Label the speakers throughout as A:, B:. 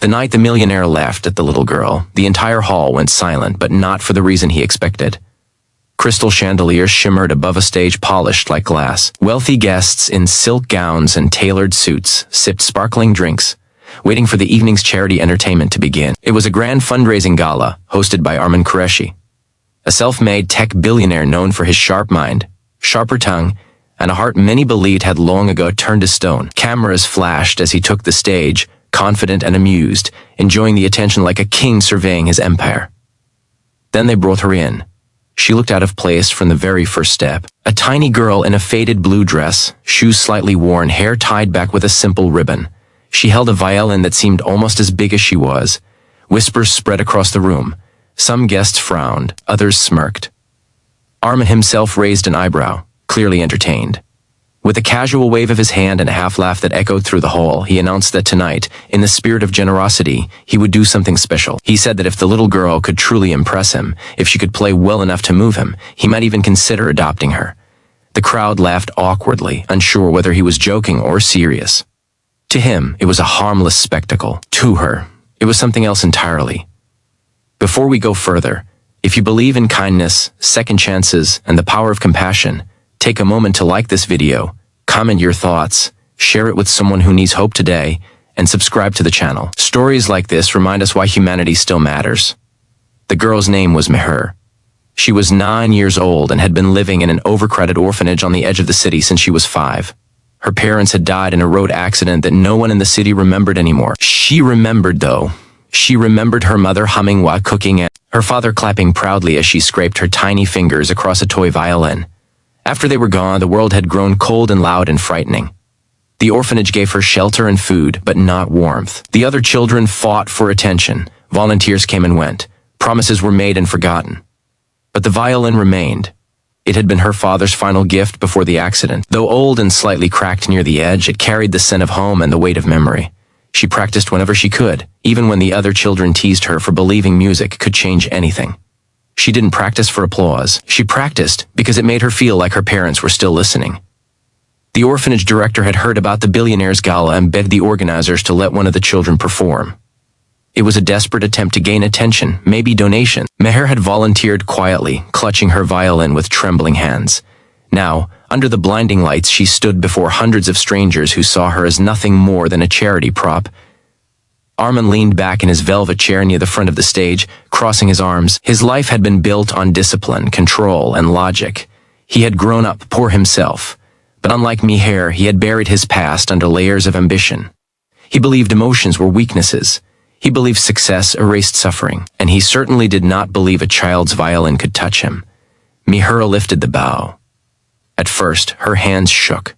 A: The night the millionaire laughed at the little girl, the entire hall went silent, but not for the reason he expected. Crystal chandeliers shimmered above a stage polished like glass. Wealthy guests in silk gowns and tailored suits sipped sparkling drinks, waiting for the evening's charity entertainment to begin. It was a grand fundraising gala, hosted by Armin Qureshi, a self-made tech billionaire known for his sharp mind, sharper tongue, and a heart many believed had long ago turned to stone. Cameras flashed as he took the stage, confident and amused, enjoying the attention like a king surveying his empire. Then they brought her in. She looked out of place from the very first step. A tiny girl in a faded blue dress, shoes slightly worn, hair tied back with a simple ribbon. She held a violin that seemed almost as big as she was. Whispers spread across the room. Some guests frowned, others smirked. Armin himself raised an eyebrow, clearly entertained. With a casual wave of his hand and a half-laugh that echoed through the hall, he announced that tonight, in the spirit of generosity, he would do something special. He said that if the little girl could truly impress him, if she could play well enough to move him, he might even consider adopting her. The crowd laughed awkwardly, unsure whether he was joking or serious. To him, it was a harmless spectacle. To her, it was something else entirely. Before we go further, if you believe in kindness, second chances, and the power of compassion, take a moment to like this video, comment your thoughts, share it with someone who needs hope today, and subscribe to the channel. Stories like this remind us why humanity still matters. The girl's name was Meher. She was 9 years old and had been living in an overcrowded orphanage on the edge of the city since she was 5. Her parents had died in a road accident that no one in the city remembered anymore. She remembered, though. She remembered her mother humming while cooking and her father clapping proudly as she scraped her tiny fingers across a toy violin. After they were gone, the world had grown cold and loud and frightening. The orphanage gave her shelter and food, but not warmth. The other children fought for attention. Volunteers came and went. Promises were made and forgotten. But the violin remained. It had been her father's final gift before the accident. Though old and slightly cracked near the edge, it carried the scent of home and the weight of memory. She practiced whenever she could, even when the other children teased her for believing music could change anything. She didn't practice for applause. She practiced because it made her feel like her parents were still listening. The orphanage director had heard about the Billionaire's gala and begged the organizers to let one of the children perform. It was a desperate attempt to gain attention, maybe donation. Meher had volunteered quietly, clutching her violin with trembling hands. Now, under the blinding lights, she stood before hundreds of strangers who saw her as nothing more than a charity prop. Armin leaned back in his velvet chair near the front of the stage, crossing his arms. His life had been built on discipline, control, and logic. He had grown up poor himself, but unlike Meher, he had buried his past under layers of ambition. He believed emotions were weaknesses. He believed success erased suffering, and he certainly did not believe a child's violin could touch him. Meher lifted the bow. At first, her hands shook.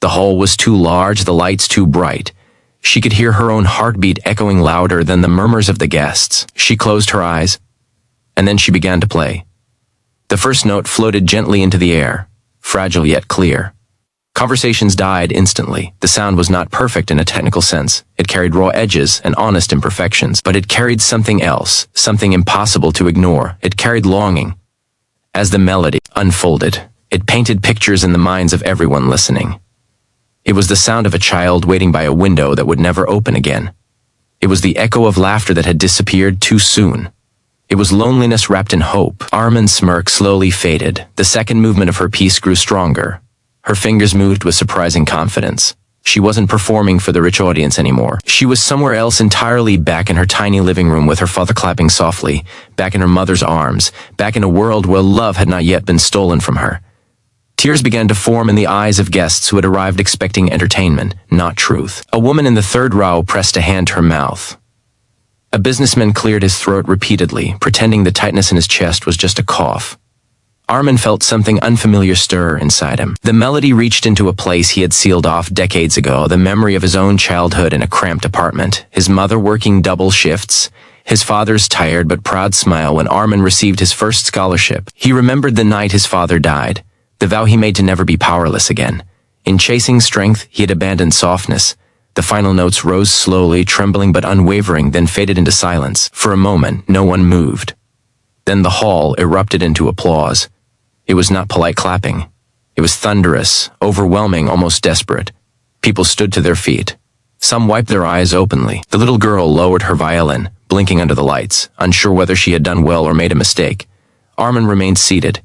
A: The hall was too large, the lights too bright. She could hear her own heartbeat echoing louder than the murmurs of the guests. She closed her eyes, and then she began to play. The first note floated gently into the air, fragile yet clear. Conversations died instantly. The sound was not perfect in a technical sense. It carried raw edges and honest imperfections, but it carried something else, something impossible to ignore. It carried longing. As the melody unfolded, it painted pictures in the minds of everyone listening. It was the sound of a child waiting by a window that would never open again. It was the echo of laughter that had disappeared too soon. It was loneliness wrapped in hope. Armin's smirk slowly faded. The second movement of her piece grew stronger. Her fingers moved with surprising confidence. She wasn't performing for the rich audience anymore. She was somewhere else entirely, back in her tiny living room with her father clapping softly, back in her mother's arms, back in a world where love had not yet been stolen from her. Tears began to form in the eyes of guests who had arrived expecting entertainment, not truth. A woman in the third row pressed a hand to her mouth. A businessman cleared his throat repeatedly, pretending the tightness in his chest was just a cough. Armin felt something unfamiliar stir inside him. The melody reached into a place he had sealed off decades ago, the memory of his own childhood in a cramped apartment, his mother working double shifts, his father's tired but proud smile when Armin received his first scholarship. He remembered the night his father died, the vow he made to never be powerless again. In chasing strength, he had abandoned softness. The final notes rose slowly, trembling but unwavering, then faded into silence. For a moment, no one moved. Then the hall erupted into applause. It was not polite clapping. It was thunderous, overwhelming, almost desperate. People stood to their feet. Some wiped their eyes openly. The little girl lowered her violin, blinking under the lights, unsure whether she had done well or made a mistake. Armin remained seated,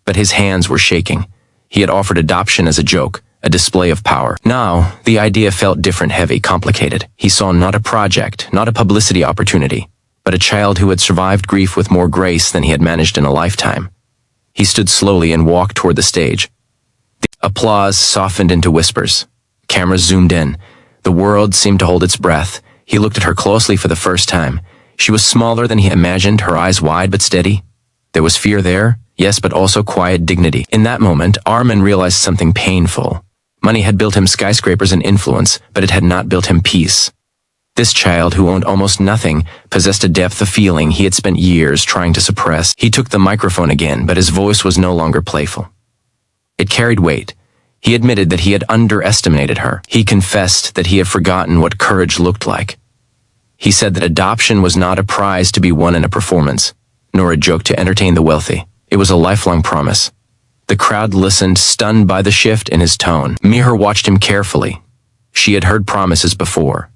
A: but his hands were shaking. He had offered adoption as a joke, a display of power. Now, the idea felt different, heavy, complicated. He saw not a project, not a publicity opportunity, but a child who had survived grief with more grace than he had managed in a lifetime. He stood slowly and walked toward the stage. The applause softened into whispers. Cameras zoomed in. The world seemed to hold its breath. He looked at her closely for the first time. She was smaller than he imagined, her eyes wide but steady. There was fear there, yes, but also quiet dignity. In that moment, Armin realized something painful. Money had built him skyscrapers and influence, but it had not built him peace. This child, who owned almost nothing, possessed a depth of feeling he had spent years trying to suppress. He took the microphone again, but his voice was no longer playful. It carried weight. He admitted that he had underestimated her. He confessed that he had forgotten what courage looked like. He said that adoption was not a prize to be won in a performance, nor a joke to entertain the wealthy. It was a lifelong promise. The crowd listened, stunned by the shift in his tone. Mihir watched him carefully. She had heard promises before.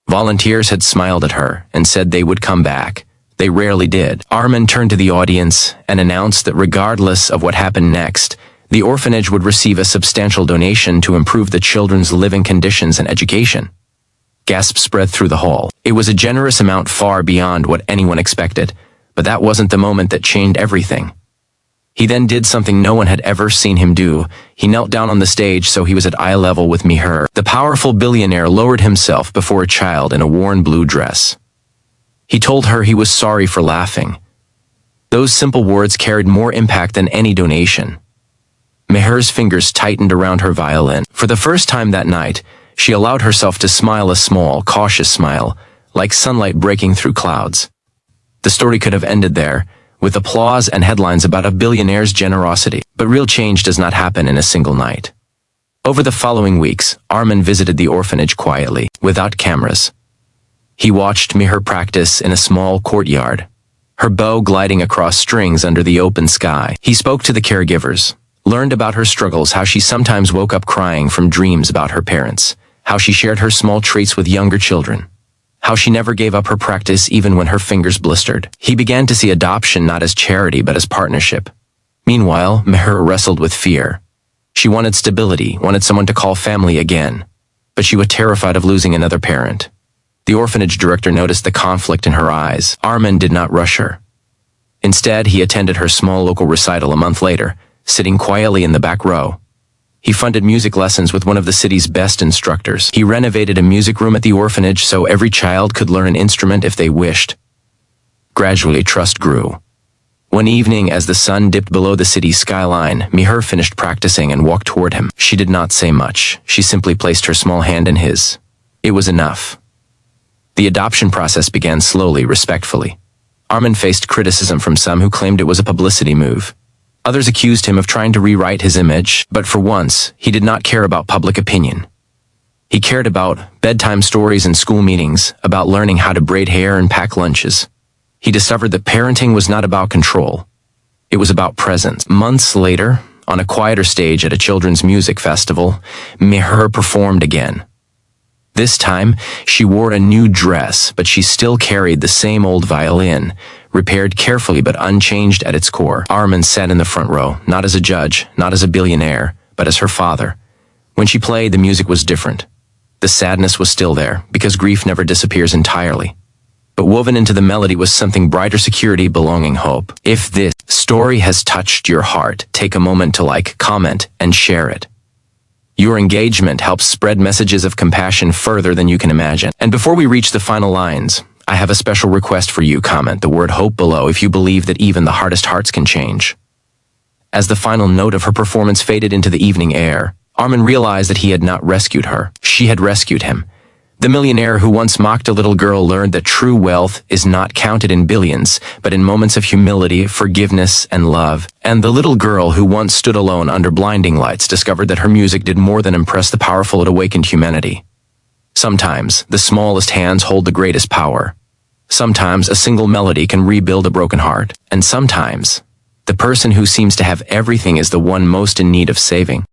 A: Volunteers had smiled at her and said they would come back. They rarely did. Armin turned to the audience and announced that regardless of what happened next, the orphanage would receive a substantial donation to improve the children's living conditions and education. Gasps spread through the hall. It was a generous amount far beyond what anyone expected, but that wasn't the moment that changed everything. He then did something no one had ever seen him do. He knelt down on the stage so he was at eye level with Mihir. The powerful billionaire lowered himself before a child in a worn blue dress. He told her he was sorry for laughing. Those simple words carried more impact than any donation. Mihir's fingers tightened around her violin. For the first time that night, she allowed herself to smile, a small, cautious smile, like sunlight breaking through clouds. The story could have ended there, with applause and headlines about a billionaire's generosity. But real change does not happen in a single night. Over the following weeks, Armin visited the orphanage quietly, without cameras. He watched Mihir practice in a small courtyard, her bow gliding across strings under the open sky. He spoke to the caregivers, learned about her struggles, how she sometimes woke up crying from dreams about her parents, how she shared her small treats with younger children, how she never gave up her practice even when her fingers blistered. He began to see adoption not as charity but as partnership. Meanwhile, Mihir wrestled with fear. She wanted stability, wanted someone to call family again, but she was terrified of losing another parent. The orphanage director noticed the conflict in her eyes. Armin did not rush her. Instead, he attended her small local recital a month later, sitting quietly in the back row. He funded music lessons with one of the city's best instructors. He renovated a music room at the orphanage so every child could learn an instrument if they wished. Gradually, trust grew. One evening, as the sun dipped below the city's skyline, Mihir finished practicing and walked toward him. She did not say much. She simply placed her small hand in his. It was enough. The adoption process began slowly, respectfully. Armin faced criticism from some who claimed it was a publicity move. Others accused him of trying to rewrite his image, but for once, he did not care about public opinion. He cared about bedtime stories and school meetings, about learning how to braid hair and pack lunches. He discovered that parenting was not about control. It was about presence. Months later, on a quieter stage at a children's music festival, Mihir performed again. This time, she wore a new dress, but she still carried the same old violin, repaired carefully but unchanged at its core. Armin sat in the front row, not as a judge, not as a billionaire, but as her father. When she played, the music was different. The sadness was still there, because grief never disappears entirely. But woven into the melody was something brighter: security, belonging, hope. If this story has touched your heart, take a moment to like, comment, and share it. Your engagement helps spread messages of compassion further than you can imagine. And before we reach the final lines, I have a special request for you. Comment the word hope below if you believe that even the hardest hearts can change. As the final note of her performance faded into the evening air, Armin realized that he had not rescued her. She had rescued him. The millionaire who once mocked a little girl learned that true wealth is not counted in billions, but in moments of humility, forgiveness, and love. And the little girl who once stood alone under blinding lights discovered that her music did more than impress the powerful, it awakened humanity. Sometimes, the smallest hands hold the greatest power. Sometimes, a single melody can rebuild a broken heart. And sometimes, the person who seems to have everything is the one most in need of saving.